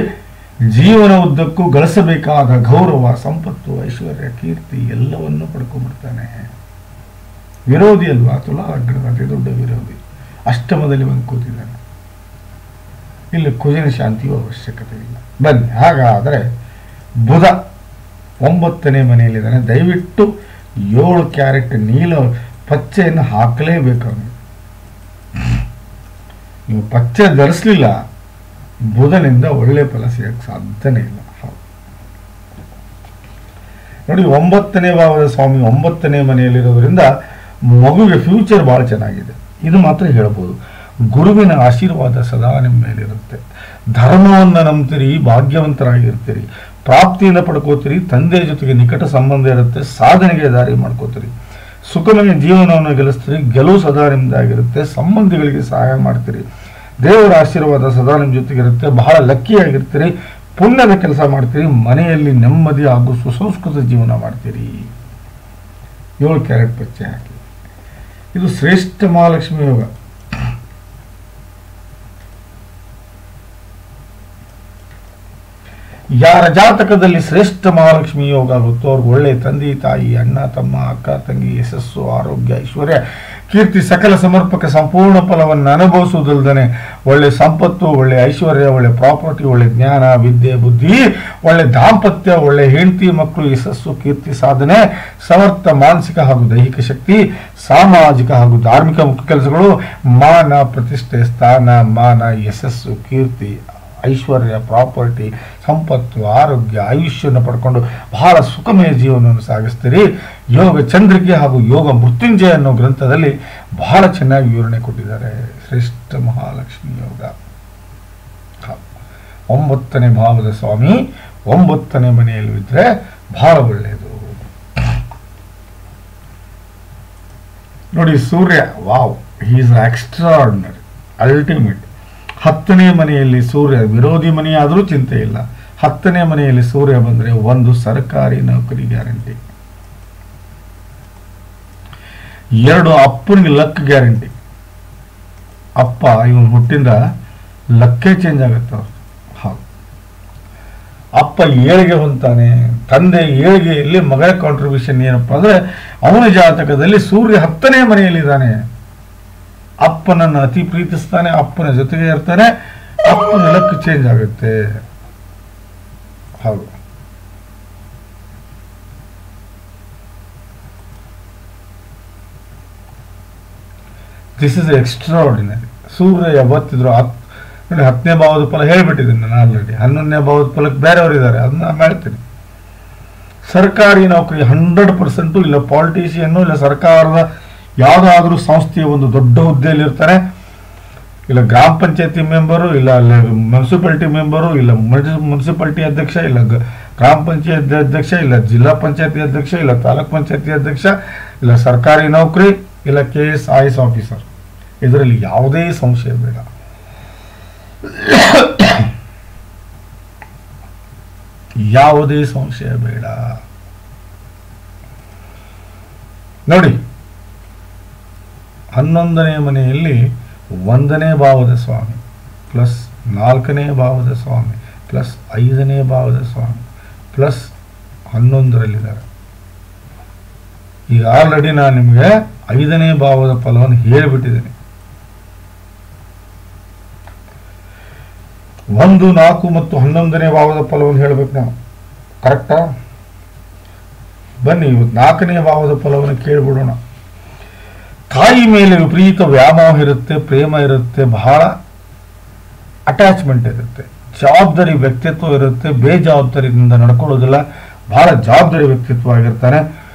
ಜೀವನ ಉದ್ದಕ್ಕೂ ಗಳಿಸಬೇಕಾದ ಗೌರವ, ಸಂಪತ್ತು, ಐಶ್ವರ್ಯ, ಕೀರ್ತಿ ಎಲ್ಲವನ್ನೂ ಪಡ್ಕೊಂಡ್ಬಿಡ್ತಾನೆ. ವಿರೋಧಿ ಅಲ್ವಾ? ತುಲಾ ಲಗ್ನದ ಅತಿ ದೊಡ್ಡ ವಿರೋಧಿ ಅಷ್ಟಮದಲ್ಲಿ ಬಂದು ಕೂತಿದ್ದಾನೆ. ಇಲ್ಲಿ ಕುಜನ ಶಾಂತಿಯೂ ಅವಶ್ಯಕತೆ ಇಲ್ಲ. ಬನ್ನಿ, ಹಾಗಾದರೆ ಬುಧ 9ನೇ ಮನೆಯಲ್ಲಿದ್ದಾನೆ. ದಯವಿಟ್ಟು 7 ಕ್ಯಾರೆಟ್ ನೀಲ ಪಚ್ಚೆಯನ್ನು ಹಾಕಲೇಬೇಕು ಅವನಿಗೆ. ನೀವು ಪಚ್ಚೆ ಧರಿಸಲಿಲ್ಲ, ಬುಧನಿಂದ ಒಳ್ಳೆ ಫಲ ಸಿಗಕ್ಕೆ ಸಾಧ್ಯನೇ ಇಲ್ಲ. ನೋಡಿ, 9ನೇ ಭಾವದ ಸ್ವಾಮಿ 9ನೇ ಮನೆಯಲ್ಲಿರೋದ್ರಿಂದ ಮಗುವಿಗೆ ಫ್ಯೂಚರ್ ಬಹಳ ಚೆನ್ನಾಗಿದೆ. ಇದು ಮಾತ್ರ ಹೇಳ್ಬೋದು. ಗುರುವಿನ ಆಶೀರ್ವಾದ ಸದಾ ನಿಮ್ಮ ಮೇಲಿರುತ್ತೆ. ಧರ್ಮವನ್ನು ನಂಬ್ತೀರಿ, ಭಾಗ್ಯವಂತರಾಗಿರ್ತೀರಿ, ಪ್ರಾಪ್ತಿಯಿಂದ ಪಡ್ಕೋತೀರಿ, ತಂದೆಯ ಜೊತೆಗೆ ನಿಕಟ ಸಂಬಂಧ ಇರುತ್ತೆ, ಸಾಧನೆಗೆ ದಾರಿ ಮಾಡ್ಕೋತೀರಿ, ಸುಖಮಯ ಜೀವನವನ್ನು ಗೆಲ್ಲಿಸ್ತೀರಿ, ಗೆಲುವು ಸದಾ ನಿಮ್ದಾಗಿರುತ್ತೆ, ಸಂಬಂಧಿಗಳಿಗೆ ಸಹಾಯ ಮಾಡ್ತೀರಿ, ದೇವರ ಆಶೀರ್ವಾದ ಸದಾ ನಿಮ್ಮ ಜೊತೆಗಿರುತ್ತೆ, ಬಹಳ ಲಕ್ಕಿಯಾಗಿರ್ತೀರಿ, ಪುಣ್ಯದ ಕೆಲಸ ಮಾಡ್ತೀರಿ, ಮನೆಯಲ್ಲಿ ನೆಮ್ಮದಿ ಹಾಗೂ ಸುಸಂಸ್ಕೃತ ಜೀವನ ಮಾಡ್ತೀರಿ. 7 ಕ್ಯಾರೆಟ್ ಪಚ್ಚೆ ಹಾಕಿ. ಇದು ಶ್ರೇಷ್ಠ ಮಹಾಲಕ್ಷ್ಮಿ ಯೋಗ. ಯಾರ ಜಾತಕದಲ್ಲಿ ಶ್ರೇಷ್ಠ ಮಹಾಲಕ್ಷ್ಮಿ ಯೋಗ ಆಗುತ್ತೋ ಅವ್ರಿಗೆ ಒಳ್ಳೆ ತಂದೆ ತಾಯಿ, ಅಣ್ಣ ತಮ್ಮ, ಅಕ್ಕ ತಂಗಿ, ಯಶಸ್ಸು, ಆರೋಗ್ಯ, ಐಶ್ವರ್ಯ, ಕೀರ್ತಿ, ಸಕಲ ಸಮರ್ಪಕ ಸಂಪೂರ್ಣ ಫಲವನ್ನು ಅನುಭವಿಸುವುದಲ್ಲದೆ ಒಳ್ಳೆ ಸಂಪತ್ತು, ಒಳ್ಳೆ ಐಶ್ವರ್ಯ, ಒಳ್ಳೆ ಪ್ರಾಪರ್ಟಿ, ಒಳ್ಳೆ ಜ್ಞಾನ, ವಿದ್ಯೆ, ಬುದ್ಧಿ, ಒಳ್ಳೆ ದಾಂಪತ್ಯ, ಒಳ್ಳೆ ಹೆಂಡತಿ ಮಕ್ಕಳು, ಯಶಸ್ಸು, ಕೀರ್ತಿ, ಸಾಧನೆ, ಸಮರ್ಥ ಮಾನಸಿಕ ಹಾಗೂ ದೈಹಿಕ ಶಕ್ತಿ, ಸಾಮಾಜಿಕ ಹಾಗೂ ಧಾರ್ಮಿಕ ಮುಖ್ಯ ಕೆಲಸಗಳು, ಮಾನ, ಪ್ರತಿಷ್ಠೆ, ಸ್ಥಾನ, ಮಾನ, ಯಶಸ್ಸು, ಕೀರ್ತಿ, ಐಶ್ವರ್ಯ, ಪ್ರಾಪರ್ಟಿ, ಸಂಪತ್ತು, ಆರೋಗ್ಯ, ಆಯುಷ್ಯವನ್ನು ಪಡ್ಕೊಂಡು ಬಹಳ ಸುಖಮಯ ಜೀವನವನ್ನು ಸಾಗಿಸ್ತೀರಿ. ಯೋಗ ಚಂದ್ರಿಕೆ ಹಾಗೂ ಯೋಗ ಮೃತ್ಯುಂಜಯ ಅನ್ನೋ ಗ್ರಂಥದಲ್ಲಿ ಬಹಳ ಚೆನ್ನಾಗಿ ವಿವರಣೆ ಕೊಟ್ಟಿದ್ದಾರೆ. ಶ್ರೇಷ್ಠ ಮಹಾಲಕ್ಷ್ಮಿ ಯೋಗ. 9ನೇ ಭಾವದ ಸ್ವಾಮಿ 9ನೇ ಮನೆಯಲ್ಲಿ ಇದ್ರೆ ಬಹಳ ಒಳ್ಳೆಯದು. ನೋಡಿ, Surya, wow, he is extraordinary, ultimate. 10ನೇ ಮನೆಯಲ್ಲಿ ಸೂರ್ಯ, ವಿರೋಧಿ ಮನೆ ಆದರೂ ಚಿಂತೆ ಇಲ್ಲ. 10ನೇ ಮನೆಯಲ್ಲಿ ಸೂರ್ಯ ಬಂದರೆ ಒಂದು ಸರ್ಕಾರಿ ನೌಕರಿ ಗ್ಯಾರಂಟಿ, 2 ಅಪ್ಪನಿಗೆ ಲಕ್ ಗ್ಯಾರಂಟಿ. ಅಪ್ಪ ಇವನು ಹುಟ್ಟಿಂದ ಲಕ್ಕೇ ಚೇಂಜ್ ಆಗುತ್ತೆ. ಹೌದು, ಅಪ್ಪ ಏಳಿಗೆ ಹೊಂತಾನೆ. ತಂದೆ ಏಳಿಗೆಯಲ್ಲಿ ಮಗಳ ಕಾಂಟ್ರಿಬ್ಯೂಷನ್ ಏನಪ್ಪ ಅಂದ್ರೆ ಅವನ ಜಾತಕದಲ್ಲಿ ಸೂರ್ಯ 10ನೇ ಮನೆಯಲ್ಲಿದ್ದಾನೆ. ಅಪ್ಪನನ್ನು ಅತಿ ಪ್ರೀತಿಸ್ತಾನೆ, ಅಪ್ಪನ ಜೊತೆಗೆ ಇರ್ತಾನೆ, ಅಪ್ಪನ ಲಕ್ ಚೇಂಜ್ ಆಗುತ್ತೆ. ಹೌದು, ದಿಸ್ ಇಸ್ ಎಕ್ಸ್ಟ್ರಾಆರ್ಡಿನರಿ. ಸೂರ್ಯ ಯಾವತ್ತಿದ್ರು ನೋಡಿ, 10ನೇ ಭಾವದ ಫಲ ಹೇಳ್ಬಿಟ್ಟಿದ್ದೀನಿ ನಾನು ಆಲ್ರೆಡಿ. 11ನೇ ಭಾವದ ಫಲಕ್ಕೆ ಬೇರೆಯವರು ಇದ್ದಾರೆ, ಅದನ್ನ ಹೇಳ್ತೀನಿ. ಸರ್ಕಾರಿ ನೌಕರಿ 100%, ಇಲ್ಲ ಪಾಲಿಟಿಷಿಯನ್ನು, ಇಲ್ಲ ಸರ್ಕಾರದ ಯಾವುದಾದ್ರೂ ಸಂಸ್ಥೆಯ ಒಂದು ದೊಡ್ಡ ಹುದ್ದೆಯಲ್ಲಿ ಇರ್ತಾರೆ, ಇಲ್ಲ ಗ್ರಾಮ ಪಂಚಾಯತಿ ಮೆಂಬರು, ಇಲ್ಲ ಮುನ್ಸಿಪಾಲಿಟಿ ಮೆಂಬರು, ಇಲ್ಲ ಮುನ್ಸಿಪಾಲಿಟಿ ಅಧ್ಯಕ್ಷ, ಇಲ್ಲ ಗ್ರಾಮ ಪಂಚಾಯತ್ ಅಧ್ಯಕ್ಷ, ಇಲ್ಲ ಜಿಲ್ಲಾ ಪಂಚಾಯತಿ ಅಧ್ಯಕ್ಷ, ಇಲ್ಲ ತಾಲೂಕ್ ಪಂಚಾಯತಿ ಅಧ್ಯಕ್ಷ, ಇಲ್ಲ ಸರ್ಕಾರಿ ನೌಕರಿ, ಇಲ್ಲ KS IS ಆಫೀಸರ್. ಇದರಲ್ಲಿ ಯಾವುದೇ ಸಂಶಯ ಬೇಡ. ಯಾವುದೇ ಸಂಶಯ ಬೇಡ. ನೋಡಿ, 11ನೇ ಮನೆಯಲ್ಲಿ 1ನೇ ಭಾವದ ಸ್ವಾಮಿ ಪ್ಲಸ್ 4ನೇ ಭಾವದ ಸ್ವಾಮಿ ಪ್ಲಸ್ 5ನೇ ಭಾವದ ಸ್ವಾಮಿ ಪ್ಲಸ್ 11ರಲ್ಲಿದ್ದಾರೆ. ಈಗ ಆಲ್ರೆಡಿ ನಾನು ನಿಮಗೆ 5ನೇ ಭಾವದ ಫಲವನ್ನು ಹೇಳಿಬಿಟ್ಟಿದ್ದೇನೆ. 1, 4 ಮತ್ತು 11ನೇ ಭಾವದ ಫಲವನ್ನು ಹೇಳಬೇಕು ನಾವು. ಕರೆಕ್ಟಾ? ಬನ್ನಿ ಇವತ್ತು 4ನೇ ಭಾವದ ಫಲವನ್ನು ಕೇಳಿಬಿಡೋಣ. ತಾಯಿ ಮೇಲೆ ವಿಪರೀತ ವ್ಯಾಮೋಹ ಇರುತ್ತೆ, ಪ್ರೇಮ ಇರುತ್ತೆ, ಬಹಳ ಅಟ್ಯಾಚ್ಮೆಂಟ್ ಇರುತ್ತೆ, ಜವಾಬ್ದಾರಿ ವ್ಯಕ್ತಿತ್ವ ಇರುತ್ತೆ, ಬೇಜವಾಬ್ದಾರಿಯಿಂದ ನಡ್ಕೊಳ್ಳೋದಿಲ್ಲ, ಬಹಳ ಜವಾಬ್ದಾರಿ ವ್ಯಕ್ತಿತ್ವ ಆಗಿರ್ತಾನೆ.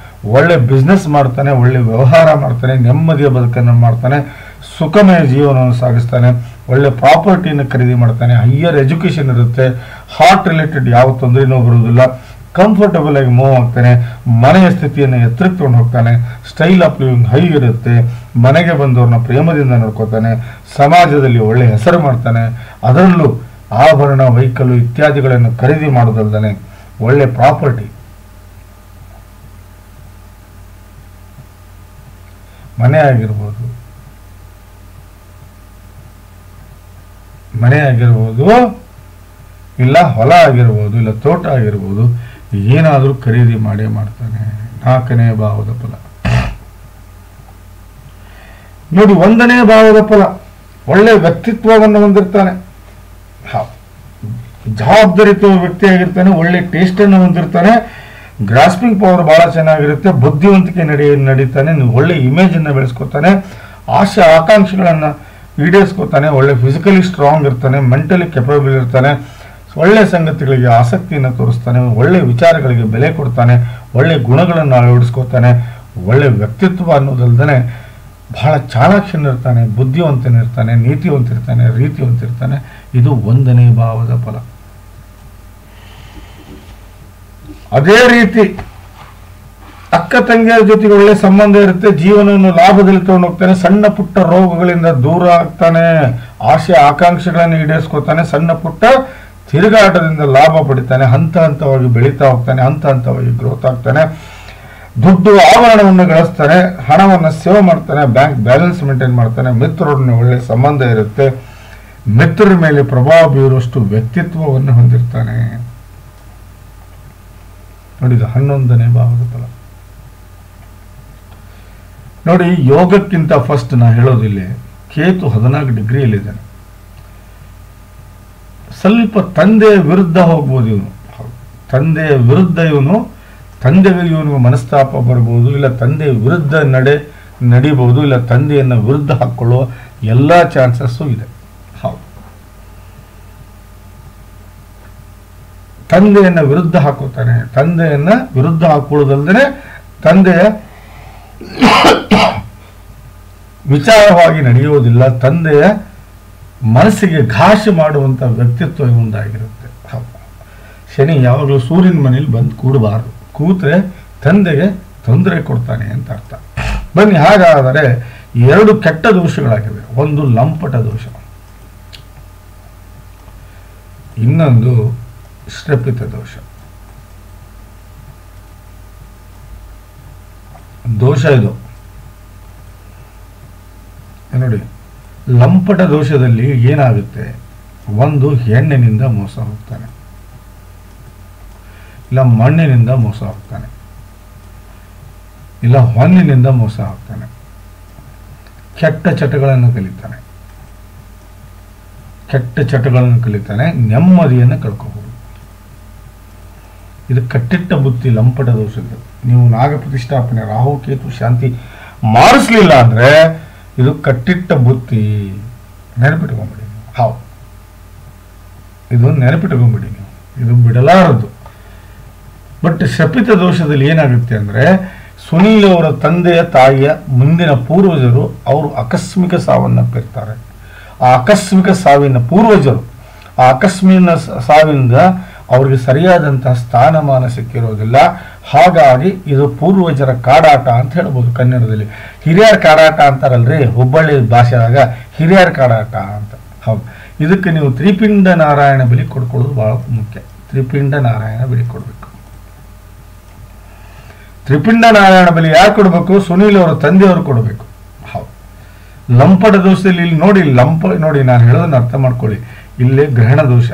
ಒಳ್ಳೆ ಬಿಸ್ನೆಸ್ ಮಾಡ್ತಾನೆ, ಒಳ್ಳೆ ವ್ಯವಹಾರ ಮಾಡ್ತಾನೆ, ನೆಮ್ಮದಿಯ ಬದುಕನ್ನು ಮಾಡ್ತಾನೆ, ಸುಖಮಯ ಜೀವನವನ್ನು ಸಾಗಿಸ್ತಾನೆ, ಒಳ್ಳೆ ಪ್ರಾಪರ್ಟಿಯನ್ನು ಖರೀದಿ ಮಾಡ್ತಾನೆ, ಹೈಯರ್ ಎಜುಕೇಷನ್ ಇರುತ್ತೆ, ಹಾರ್ಟ್ ರಿಲೇಟೆಡ್ ಯಾವ ತೊಂದರೆನೂ ಬರುವುದಿಲ್ಲ, ಕಂಫರ್ಟಬಲ್ ಆಗಿ ಮೂವ್ ಆಗ್ತಾನೆ, ಮನೆಯ ಸ್ಥಿತಿಯನ್ನು ಎತ್ತರಕ್ಕೆ ತಗೊಂಡು ಹೋಗ್ತಾನೆ, ಸ್ಟೈಲ್ ಆಫ್ ಲಿವಿಂಗ್ ಹೈ ಇರುತ್ತೆ, ಮನೆಗೆ ಬಂದವ್ರನ್ನ ಪ್ರೇಮದಿಂದ ನೋಡ್ಕೋತಾನೆ, ಸಮಾಜದಲ್ಲಿ ಒಳ್ಳೆ ಹೆಸರು ಮಾಡ್ತಾನೆ, ಅದರಲ್ಲೂ ಆಭರಣ, ವೆಹಿಕಲ್ ಇತ್ಯಾದಿಗಳನ್ನು ಖರೀದಿ ಮಾಡೋದಲ್ದಾನೆ ಒಳ್ಳೆ ಪ್ರಾಪರ್ಟಿ, ಮನೆ ಆಗಿರ್ಬೋದು, ಇಲ್ಲ ಹೊಲ ಆಗಿರ್ಬೋದು, ಇಲ್ಲ ತೋಟ ಆಗಿರ್ಬೋದು, ಏನಾದರೂ ಖರೀದಿ ಮಾಡೇ ಮಾಡ್ತಾನೆ. 4ನೇ ಭಾವದ ಫಲ ನೋಡಿ. 1ನೇ ಭಾವದ ಫಲ ಒಳ್ಳೆ ವ್ಯಕ್ತಿತ್ವವನ್ನು ಹೊಂದಿರ್ತಾನೆ, ಜವಾಬ್ದಾರಿತ ವ್ಯಕ್ತಿಯಾಗಿರ್ತಾನೆ, ಒಳ್ಳೆ ಟೇಸ್ಟನ್ನು ಹೊಂದಿರ್ತಾನೆ, ಗ್ರಾಸ್ಪಿಂಗ್ ಪವರ್ ಬಹಳ ಚೆನ್ನಾಗಿರುತ್ತೆ, ಬುದ್ಧಿವಂತಿಕೆ ನಡೀತಾನೆ, ಒಳ್ಳೆ ಇಮೇಜನ್ನು ಬೆಳೆಸ್ಕೊತಾನೆ, ಆಶೆ ಆಕಾಂಕ್ಷೆಗಳನ್ನು ಈಡೇರಿಸ್ಕೊತಾನೆ, ಒಳ್ಳೆ ಫಿಸಿಕಲಿ ಸ್ಟ್ರಾಂಗ್ ಇರ್ತಾನೆ, ಮೆಂಟಲಿ ಕೆಪಬಲ್ ಇರ್ತಾನೆ, ಒಳ್ಳೆ ಸಂಗತಿಗಳಿಗೆ ಆಸಕ್ತಿಯನ್ನು ತೋರಿಸ್ತಾನೆ, ಒಳ್ಳೆ ವಿಚಾರಗಳಿಗೆ ಬೆಲೆ ಕೊಡ್ತಾನೆ, ಒಳ್ಳೆ ಗುಣಗಳನ್ನು ಅಳವಡಿಸ್ಕೊತಾನೆ, ಒಳ್ಳೆ ವ್ಯಕ್ತಿತ್ವ ಅನ್ನೋದಲ್ದೇ ಬಹಳ ಚಾಣಾಕ್ಷನಿರ್ತಾನೆ, ಬುದ್ಧಿವಂತನಿರ್ತಾನೆ, ನೀತಿವಂತಿರ್ತಾನೆ, ರೀತಿವಂತಿರ್ತಾನೆ. ಇದು 1ನೇ ಭಾವದ ಫಲ. ಅದೇ ರೀತಿ ಅಕ್ಕ ತಂಗಿಯರ ಜೊತೆಗೆ ಒಳ್ಳೆ ಸಂಬಂಧ ಇರುತ್ತೆ, ಜೀವನವನ್ನು ಲಾಭದಲ್ಲಿ ತಗೊಂಡು ಹೋಗ್ತಾನೆ, ಸಣ್ಣ ಪುಟ್ಟ ರೋಗಗಳಿಂದ ದೂರ ಆಗ್ತಾನೆ, ಆಶೆ ಆಕಾಂಕ್ಷೆಗಳನ್ನು ಈಡೇರಿಸ್ಕೊತಾನೆ, ಸಣ್ಣ ಪುಟ್ಟ ತಿರುಗಾಟದಿಂದ ಲಾಭ ಪಡಿತಾನೆ, ಹಂತ ಹಂತವಾಗಿ ಬೆಳೀತಾ ಹೋಗ್ತಾನೆ, ಹಂತ ಹಂತವಾಗಿ ಗ್ರೋತ್ ಆಗ್ತಾನೆ, ದುಡ್ಡು ಆಭರಣವನ್ನು ಗಳಿಸ್ತಾನೆ, ಹಣವನ್ನು ಸೇವ್ ಮಾಡ್ತಾನೆ, ಬ್ಯಾಂಕ್ ಬ್ಯಾಲೆನ್ಸ್ ಮೇಂಟೈನ್ ಮಾಡ್ತಾನೆ, ಮಿತ್ರರೊಡನೆ ಒಳ್ಳೆ ಸಂಬಂಧ ಇರುತ್ತೆ, ಮಿತ್ರರ ಮೇಲೆ ಪ್ರಭಾವ ಬೀರುವಷ್ಟು ವ್ಯಕ್ತಿತ್ವವನ್ನು ಹೊಂದಿರ್ತಾನೆ. ನೋಡಿದ 11ನೇ ಭಾವದ ಫಲ. ನೋಡಿ, ಯೋಗಕ್ಕಿಂತ ಫಸ್ಟ್ ನಾ ಹೇಳೋದಿಲ್ಲ, ಕೇತು 14 ಡಿಗ್ರಿಯಲ್ಲಿದ್ದಾನೆ. ಸ್ವಲ್ಪ ತಂದೆಯ ವಿರುದ್ಧ ಹೋಗ್ಬೋದು ಇವನು, ತಂದೆಯ ವಿರುದ್ಧ ತಂದೆಗೆ ಇವನಿಗೆ ಮನಸ್ತಾಪ ಬರ್ಬೋದು, ಇಲ್ಲ ತಂದೆಯ ವಿರುದ್ಧ ನಡಿಬಹುದು, ಇಲ್ಲ ತಂದೆಯನ್ನು ವಿರುದ್ಧ ಹಾಕೊಳ್ಳುವ ಎಲ್ಲ ಚಾನ್ಸಸ್ಸು ಇದೆ. ಹೌದು, ತಂದೆಯನ್ನು ವಿರುದ್ಧ ಹಾಕೋತಾನೆ, ತಂದೆಯನ್ನು ವಿರುದ್ಧ ಹಾಕೊಳ್ಳೋದಲ್ದೇ ತಂದೆಯ ವಿಚಾರವಾಗಿ ನಡೆಯುವುದಿಲ್ಲ, ತಂದೆಯ ಮನಸ್ಸಿಗೆ ಘಾಷಿ ಮಾಡುವಂಥ ವ್ಯಕ್ತಿತ್ವ ಒಂದಾಗಿರುತ್ತೆ. ಶನಿ ಯಾವಾಗಲೂ ಸೂರ್ಯನ ಮನೇಲಿ ಬಂದು ಕೂಡಬಾರದು, ಕೂತ್ರೆ ತಂದೆಗೆ ತೊಂದರೆ ಕೊಡ್ತಾನೆ ಅಂತ ಅರ್ಥ. ಬನ್ನಿ, ಹಾಗಾದರೆ 2 ಕೆಟ್ಟ ದೋಷಗಳಾಗಿವೆ. ಒಂದು ಲಂಪಟ ದೋಷ, ಇನ್ನೊಂದು ಶ್ರಪಿತ ದೋಷ. ದೋಷ ಇದು ನೋಡಿ. ಲಂಪಟ ದೋಷದಲ್ಲಿ ಏನಾಗುತ್ತೆ, ಒಂದು ಹೆಣ್ಣಿನಿಂದ ಮೋಸ ಹೋಗ್ತಾನೆ, ಇಲ್ಲ ಮಣ್ಣಿನಿಂದ ಮೋಸ ಹೋಗ್ತಾನೆ, ಇಲ್ಲ ಹೊನ್ನಿನಿಂದ ಮೋಸ ಹೋಗ್ತಾನೆ, ಕೆಟ್ಟ ಚಟಗಳನ್ನು ಕಲಿತಾನೆ, ನೆಮ್ಮದಿಯನ್ನು ಕಳ್ಕೋಬಹುದು. ಇದು ಕಟ್ಟಿಟ್ಟ ಬುತ್ತಿ ಲಂಪಟ ದೋಷದ್ದು. ನೀವು ನಾಗ ಪ್ರತಿಷ್ಠಾಪನೆ, ರಾಹು ಕೇತು ಶಾಂತಿ ಮಾಡಿಸ್ಲಿಲ್ಲ ಅಂದ್ರೆ ಇದು ಕಟ್ಟಿಟ್ಟ ಬುತ್ತಿ. ನೆನಪಿಟ್ಕೊಂಬಿಡಿ. ಹೌದು, ಇದು ನೆನಪಿಟ್ಕೊಂಬಿಡಿ ನೀವು, ಇದು ಬಿಡಲಾರದು. ಬಟ್ ಶಪಿತ ದೋಷದಲ್ಲಿ ಏನಾಗುತ್ತೆ ಅಂದ್ರೆ, ಸುನೀಲ್ ಅವರ ತಂದೆಯ ತಾಯಿಯ ಮುಂದಿನ ಪೂರ್ವಜರು ಅವರು ಆಕಸ್ಮಿಕ ಸಾವನ್ನಪ್ಪಿರ್ತಾರೆ. ಆ ಆಕಸ್ಮಿಕ ಸಾವಿನ ಪೂರ್ವಜರು ಆ ಆಕಸ್ಮಿಕ ಸಾವಿನಿಂದ ಅವ್ರಿಗೆ ಸರಿಯಾದಂತಹ ಸ್ಥಾನಮಾನ ಸಿಕ್ಕಿರೋದಿಲ್ಲ. ಹಾಗಾಗಿ ಇದು ಪೂರ್ವಜರ ಕಾಡಾಟ ಅಂತ ಹೇಳ್ಬೋದು. ಕನ್ನಡದಲ್ಲಿ ಹಿರಿಯರ ಕಾಡಾಟ ಅಂತಾರಲ್ರಿ, ಹುಬ್ಬಳ್ಳಿ ಭಾಷೆಯಾಗ ಹಿರಿಯರ ಕಾಡಾಟ ಅಂತ. ಹೌದು, ಇದಕ್ಕೆ ನೀವು ತ್ರಿಪಿಂಡ ನಾರಾಯಣ ಬಲಿ ಕೊಡ್ಕೊಳ್ಳೋದು ಬಹಳ ಮುಖ್ಯ. ತ್ರಿಪಿಂಡ ನಾರಾಯಣ ಬಲಿ ಕೊಡಬೇಕು. ತ್ರಿಪಿಂಡ ನಾರಾಯಣ ಬಲಿ ಯಾರು ಕೊಡಬೇಕು? ಸುನೀಲ್ ಅವರ ತಂದೆಯವರು ಕೊಡಬೇಕು. ಹೌದು, ಲಂಪಟ ದೋಷದಲ್ಲಿ ಇಲ್ಲಿ ನೋಡಿ, ನಾನು ಹೇಳೋದನ್ನ ಅರ್ಥ ಮಾಡ್ಕೊಳ್ಳಿ. ಇಲ್ಲೇ ಗ್ರಹಣ ದೋಷ,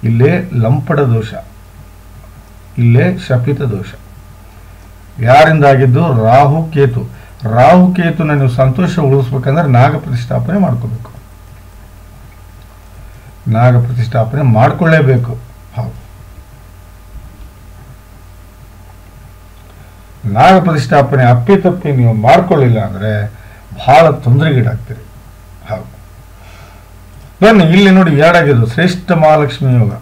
ಇಲ್ಲೇ ಲಂಪಟ ದೋಷ, ಇಲ್ಲೇ ಶಪಿತ ದೋಷ. ಯಾರಿಂದ ಆಗಿದ್ದು? ರಾಹು ಕೇತು. ರಾಹು ಕೇತುನ ನೀವು ಸಂತೋಷ ಉಳಿಸ್ಬೇಕಂದ್ರೆ ನಾಗ ಪ್ರತಿಷ್ಠಾಪನೆ ಮಾಡ್ಕೋಬೇಕು. ನಾಗ ಪ್ರತಿಷ್ಠಾಪನೆ ಮಾಡಿಕೊಳ್ಳೇಬೇಕು. ಹೌದು, ನಾಗ ಪ್ರತಿಷ್ಠಾಪನೆ ಅಪ್ಪಿತಪ್ಪಿ ನೀವು ಮಾಡ್ಕೊಳ್ಳಿಲ್ಲ ಅಂದರೆ ಬಹಳ ತೊಂದರೆಗೀಡಾಗ್ತೀರಿ. ಹೌದು, ಬನ್ನಿ ಇಲ್ಲಿ ನೋಡಿ ಎರಡಾಗಿದ್ದು ಶ್ರೇಷ್ಠ ಮಹಾಲಕ್ಷ್ಮಿ ಯೋಗ,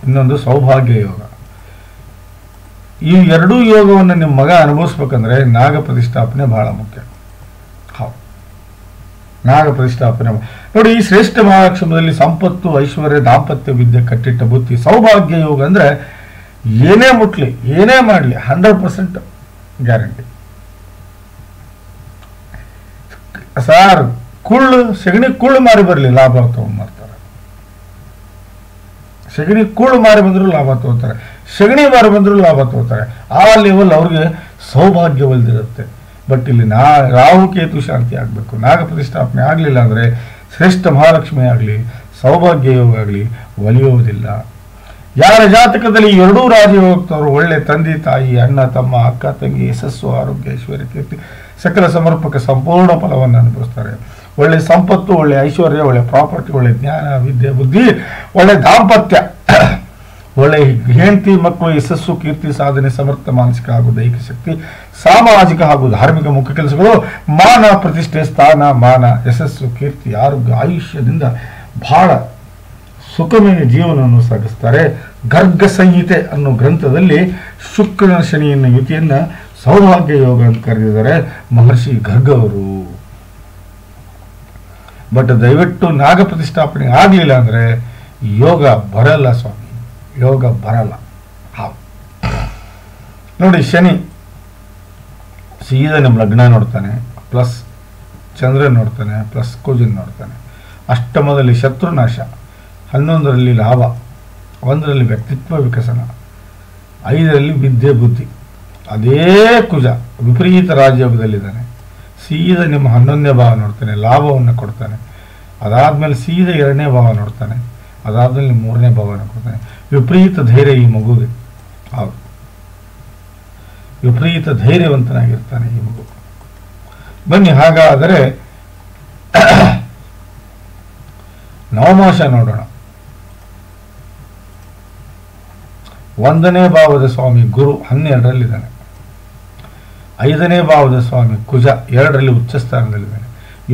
ಇನ್ನೊಂದು ಸೌಭಾಗ್ಯ ಯೋಗ. ಈ ಎರಡೂ ಯೋಗವನ್ನು ನಿಮ್ಮ ಮಗ ಅನುಭವಿಸ್ಬೇಕಂದ್ರೆ ನಾಗ ಪ್ರತಿಷ್ಠಾಪನೆ ಬಹಳ ಮುಖ್ಯ. ಹೌದು, ನಾಗ ಪ್ರತಿಷ್ಠಾಪನೆ ನೋಡಿ. ಈ ಶ್ರೇಷ್ಠ ಮಹಾಲಕ್ಷ್ಮದಲ್ಲಿ ಸಂಪತ್ತು, ಐಶ್ವರ್ಯ, ದಾಂಪತ್ಯ ವಿದ್ಯೆ, ಕಟ್ಟಿಟ್ಟ ಬುತ್ತಿ. ಸೌಭಾಗ್ಯ ಯೋಗ ಅಂದರೆ ಏನೇ ಮುಟ್ಲಿ, ಏನೇ ಮಾಡಲಿ 100% ಗ್ಯಾರಂಟಿ. ಸಾರ್ ಸೆಗಣಿ ಕುಳ್ಳು ಮಾರಿ ಬರಲಿ ಲಾಭ ತಗೊಂಡ್ಬರ್ತಾರೆ. ಸೆಗಣಿ ಕುಳ್ಳು ಮಾರಿ ಬಂದರೂ ಲಾಭ ತಗೋತಾರೆ, ಸೆಗಣಿ ಮಾರಿ ಬಂದರೂ ಲಾಭ ತಗೋತಾರೆ. ಆ ಲೆವೆಲ್ ಅವ್ರಿಗೆ ಸೌಭಾಗ್ಯ ಒಲ್ದಿರುತ್ತೆ. ಬಟ್ ಇಲ್ಲಿ ರಾಹು ಕೇತು ಶಾಂತಿ ಆಗಬೇಕು. ನಾಗ ಪ್ರತಿಷ್ಠಾಪನೆ ಆಗಲಿಲ್ಲ ಅಂದರೆ ಶ್ರೇಷ್ಠ ಮಹಾಲಕ್ಷ್ಮಿ ಆಗಲಿ ಸೌಭಾಗ್ಯ ಯೋಗ ಆಗಲಿ ಒಲಿಯುವುದಿಲ್ಲ. ಯಾರ ಜಾತಕದಲ್ಲಿ ಎರಡೂ ರಾಜಯೋಗದವರು ಒಳ್ಳೆ ತಂದೆ ತಾಯಿ, ಅಣ್ಣ ತಮ್ಮ, ಅಕ್ಕ ತಂಗಿ, ಯಶಸ್ಸು, ಆರೋಗ್ಯ, ಐಶ್ವರ್ಯ, ಕೀರ್ತಿ, ಸಕಲ ಸಮರ್ಪಕ ಸಂಪೂರ್ಣ ಫಲವನ್ನು ಅನುಭವಿಸ್ತಾರೆ. ಒಳ್ಳೆ ಸಂಪತ್ತು, ಒಳ್ಳೆ ಐಶ್ವರ್ಯ, ಒಳ್ಳೆ ಪ್ರಾಪರ್ಟಿ, ಒಳ್ಳೆ ಜ್ಞಾನ, ವಿದ್ಯೆ, ಬುದ್ಧಿ, ಒಳ್ಳೆ ದಾಂಪತ್ಯ, ಒಳ್ಳೆ ಹೆಂಡತಿ ಮಕ್ಕಳು, ಯಶಸ್ಸು, ಕೀರ್ತಿ, ಸಾಧನೆ, ಸಮರ್ಥ ಮಾನಸಿಕ ಹಾಗೂ ದೈಹಿಕ ಶಕ್ತಿ, ಸಾಮಾಜಿಕ ಹಾಗೂ ಧಾರ್ಮಿಕ ಮುಖ್ಯ ಕೆಲಸಗಳು, ಮಾನ, ಪ್ರತಿಷ್ಠೆ, ಸ್ಥಾನ, ಮಾನ, ಯಶಸ್ಸು, ಕೀರ್ತಿ, ಆರೋಗ್ಯ, ಆಯುಷ್ಯದಿಂದ ಬಹಳ ಸುಖಮಯ ಜೀವನವನ್ನು ಸಾಗಿಸ್ತಾರೆ. ಗರ್ಗ ಸಂಹಿತೆ ಅನ್ನೋ ಗ್ರಂಥದಲ್ಲಿ ಶುಕ್ರನ ಶನಿಯನ್ನು ಯುತಿಯನ್ನು ಸೌಭಾಗ್ಯ ಯೋಗ ಅಂತ ಕರೆದಿದ್ದಾರೆ ಮಹರ್ಷಿ ಗರ್ಗ ಅವರು. ಬಟ್ ದಯವಿಟ್ಟು ನಾಗ ಪ್ರತಿಷ್ಠಾಪನೆ ಆಗಲಿಲ್ಲ ಅಂದರೆ ಯೋಗ ಬರಲ್ಲ ಸ್ವಾಮಿ, ಯೋಗ ಬರಲ್ಲ. ಹೌದು ನೋಡಿ, ಶನಿ ಸೀದಾ ನಿಮ್ಮ ಲಗ್ನ ನೋಡ್ತಾನೆ, ಪ್ಲಸ್ ಚಂದ್ರನ್ ನೋಡ್ತಾನೆ, ಪ್ಲಸ್ ಕುಜನ್ ನೋಡ್ತಾನೆ. ಅಷ್ಟಮದಲ್ಲಿ ಶತ್ರುನಾಶ, 11ರಲ್ಲಿ ಲಾಭ, 1ರಲ್ಲಿ ವ್ಯಕ್ತಿತ್ವ ವಿಕಸನ, 5ರಲ್ಲಿ ವಿದ್ಯೆ ಬುದ್ಧಿ. ಅದೇ ಕುಜ ವಿಪರೀತ ರಾಜಯೋಗದಲ್ಲಿದ್ದಾನೆ. ಸೀದಾ ನಿಮ್ಮ 11ನೇ ಭಾವ ನೋಡ್ತಾನೆ, ಲಾಭವನ್ನು ಕೊಡ್ತಾನೆ. ಅದಾದಮೇಲೆ ಸೀದಾ 2ನೇ ಭಾವ ನೋಡ್ತಾನೆ, ಅದಾದಮೇಲೆ 3ನೇ ಭಾವನ ಕೊಡ್ತಾನೆ. ವಿಪರೀತ ಧೈರ್ಯ ಈ ಮಗುವಿಗೆ. ಹೌದು, ವಿಪರೀತ ಧೈರ್ಯವಂತನಾಗಿರ್ತಾನೆ ಈ ಮಗು. ಬನ್ನಿ ಹಾಗಾದರೆ ನವಮಾಶ ನೋಡೋಣ. 1ನೇ ಭಾವದ ಸ್ವಾಮಿ ಗುರು 12ರಲ್ಲಿದ್ದಾನೆ. 5ನೇ ಭಾವದ ಸ್ವಾಮಿ ಕುಜ 2ರಲ್ಲಿ ಉಚ್ಚ ಸ್ಥಾನದಲ್ಲಿದ್ದಾನೆ.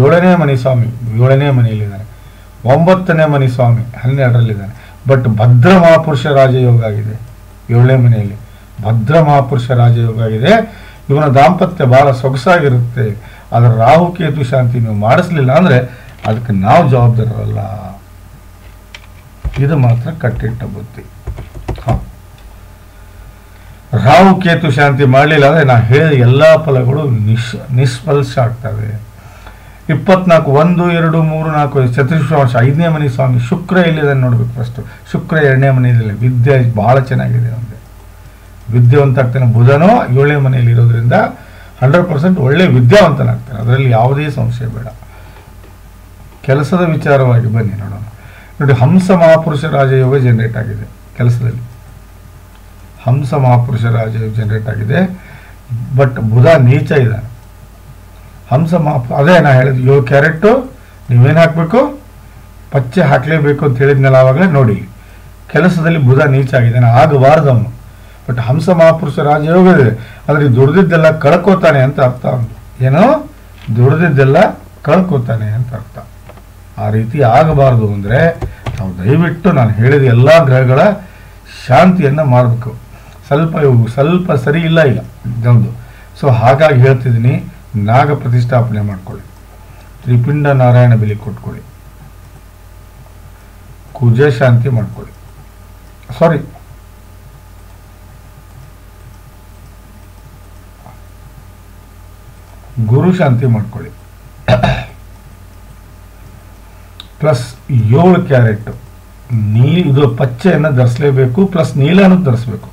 7ನೇ ಮನೆ ಸ್ವಾಮಿ 7ನೇ ಮನೆಯಲ್ಲಿದ್ದಾನೆ. 9ನೇ ಮನೆ ಸ್ವಾಮಿ 12ರಲ್ಲಿದ್ದಾನೆ. ಬಟ್ ಭದ್ರ ಮಹಾಪುರುಷ ರಾಜಯೋಗ ಆಗಿದೆ 7ನೇ ಮನೆಯಲ್ಲಿ. ಭದ್ರ ಮಹಾಪುರುಷ ರಾಜಯೋಗ ಆಗಿದೆ. ಇವನ ದಾಂಪತ್ಯ ಬಹಳ ಸೊಗಸಾಗಿರುತ್ತೆ. ಅದರ ರಾಹು ಕೇತು ಶಾಂತಿ ನೀವು ಮಾಡಿಸ್ಲಿಲ್ಲ ಅಂದರೆ ಅದಕ್ಕೆ ನಾವು ಜವಾಬ್ದಾರರಲ್ಲ. ಇದು ಮಾತ್ರ ಕಟ್ಟಿಟ್ಟ ಬುದ್ಧಿ. ಹೌದು, ರಾಹು ಕೇತು ಶಾಂತಿ ಮಾಡಲಿಲ್ಲ ಅಂದರೆ ನಾ ಹೇಳಿದ ಎಲ್ಲ ಫಲಗಳು ನಿಷ್ಫಲಸ ಆಗ್ತವೆ. 24 1 2 3 4 ಚತುರ್ಶ್ವಾಸ 5ನೇ ಮನೆ ಸ್ವಾಮಿ ಶುಕ್ರ ಎಲ್ಲಿದ್ದಾನೆ ನೋಡ್ಬೇಕು. ಫಸ್ಟ್ ಶುಕ್ರ 2ನೇ ಮನೆಯಲ್ಲಿ ವಿದ್ಯೆ ಬಹಳ ಚೆನ್ನಾಗಿದೆ. ನಮಗೆ ವಿದ್ಯಾವಂತ ಆಗ್ತಾನೆ. ಬುಧನೋ 7ನೇ ಮನೆಯಲ್ಲಿ ಇರೋದ್ರಿಂದ 100% ಒಳ್ಳೆ ವಿದ್ಯಾವಂತನಾಗ್ತಾನೆ. ಅದರಲ್ಲಿ ಯಾವುದೇ ಸಂಶಯ ಬೇಡ. ಕೆಲಸದ ವಿಚಾರವಾಗಿ ಬನ್ನಿ ನೋಡೋಣ. ನೋಡಿ, ಹಂಸ ಮಹಾಪುರುಷ ರಾಜಯೋಗ ಜನರೇಟ್ ಆಗಿದೆ ಕೆಲಸದಲ್ಲಿ. ಹಂಸ ಮಹಾಪುರುಷ ರಾಜಯೋಗ ಜನರೇಟ್ ಆಗಿದೆ. ಬಟ್ ಬುಧ ನೀಚ ಇದ್ದಾನೆ. ಹಂಸ ಅದೇ ನಾ ಹೇಳಿದ್ದು 7 ಕ್ಯಾರೆಟು ನೀವೇನು ಹಾಕಬೇಕು, ಪಚ್ಚೆ ಹಾಕಲೇಬೇಕು ಅಂತ ಹೇಳಿದ್ನಲ್ಲ ಆವಾಗಲೇ. ನೋಡಿ, ಕೆಲಸದಲ್ಲಿ ಬುಧ ನೀಚ ಆಗಿದ್ದಾನೆ, ಆಗಬಾರ್ದು ಅವನು. ಬಟ್ ಹಂಸ ಮಹಾಪುರುಷ ರಾಜಯೋಗ ಇದೆ. ಆದರೆ ದುಡ್ದಿದ್ದೆಲ್ಲ ಕಳ್ಕೋತಾನೆ ಅಂತ ಅರ್ಥ. ಏನೋ ದುಡ್ದಿದ್ದೆಲ್ಲ ಕಳ್ಕೋತಾನೆ ಅಂತ ಅರ್ಥ. ಆ ರೀತಿ ಆಗಬಾರ್ದು ಅಂದರೆ ನಾವು ದಯವಿಟ್ಟು ನಾನು ಹೇಳಿದ ಎಲ್ಲ ಗ್ರಹಗಳ ಶಾಂತಿಯನ್ನು ಮಾಡಬೇಕು. ಸ್ವಲ್ಪ ಸರಿ ಇಲ್ಲ ಈಗ ಇದೊಂದು. ಸೊ ಹಾಗಾಗಿ ಹೇಳ್ತಿದ್ದೀನಿ, ನಾಗ ಪ್ರತಿಷ್ಠಾಪನೆ ಮಾಡ್ಕೊಳ್ಳಿ, ತ್ರಿಪಿಂಡ ನಾರಾಯಣ ಬಲಿ ಕೊಟ್ಕೊಳ್ಳಿ, ಕುಜ ಶಾಂತಿ ಮಾಡ್ಕೊಳ್ಳಿ, ಗುರು ಶಾಂತಿ ಮಾಡ್ಕೊಳ್ಳಿ. ಪ್ಲಸ್ 7 ಕ್ಯಾರೆಟ್ ಇದು ಪಚ್ಚೆಯನ್ನು ಧರಿಸಲೇಬೇಕು. ಪ್ಲಸ್ ನೀಲನ್ನು ಧರಿಸಬೇಕು.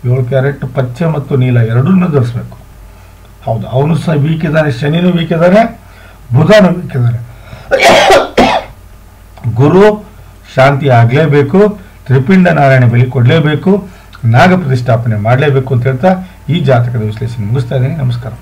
7 ಕ್ಯಾರೆಟ್ ಪಚ್ಚೆ ಮತ್ತು ನೀಲ ಎರಡನ್ನೂ ಧರಿಸಬೇಕು. ಹೌದು, ಅವನು ಸಹ ವೀಕ್ ಇದ್ದಾನೆ, ಶನಿನೂ ವೀಕ್ ಇದ್ದಾನೆ, ಬುಧನೂ ವೀಕ್ ಇದ್ದಾನೆ. ಗುರು ಶಾಂತಿ ಆಗಲೇಬೇಕು, ತ್ರಿಪಿಂಡ ನಾರಾಯಣ ಬಲಿ ಕೊಡಲೇಬೇಕು, ನಾಗ ಪ್ರತಿಷ್ಠಾಪನೆ ಮಾಡಲೇಬೇಕು ಅಂತ ಹೇಳ್ತಾ ಈ ಜಾತಕದ ವಿಶ್ಲೇಷಣೆ ಮುಗಿಸ್ತಾ ಇದ್ದೀನಿ. ನಮಸ್ಕಾರ.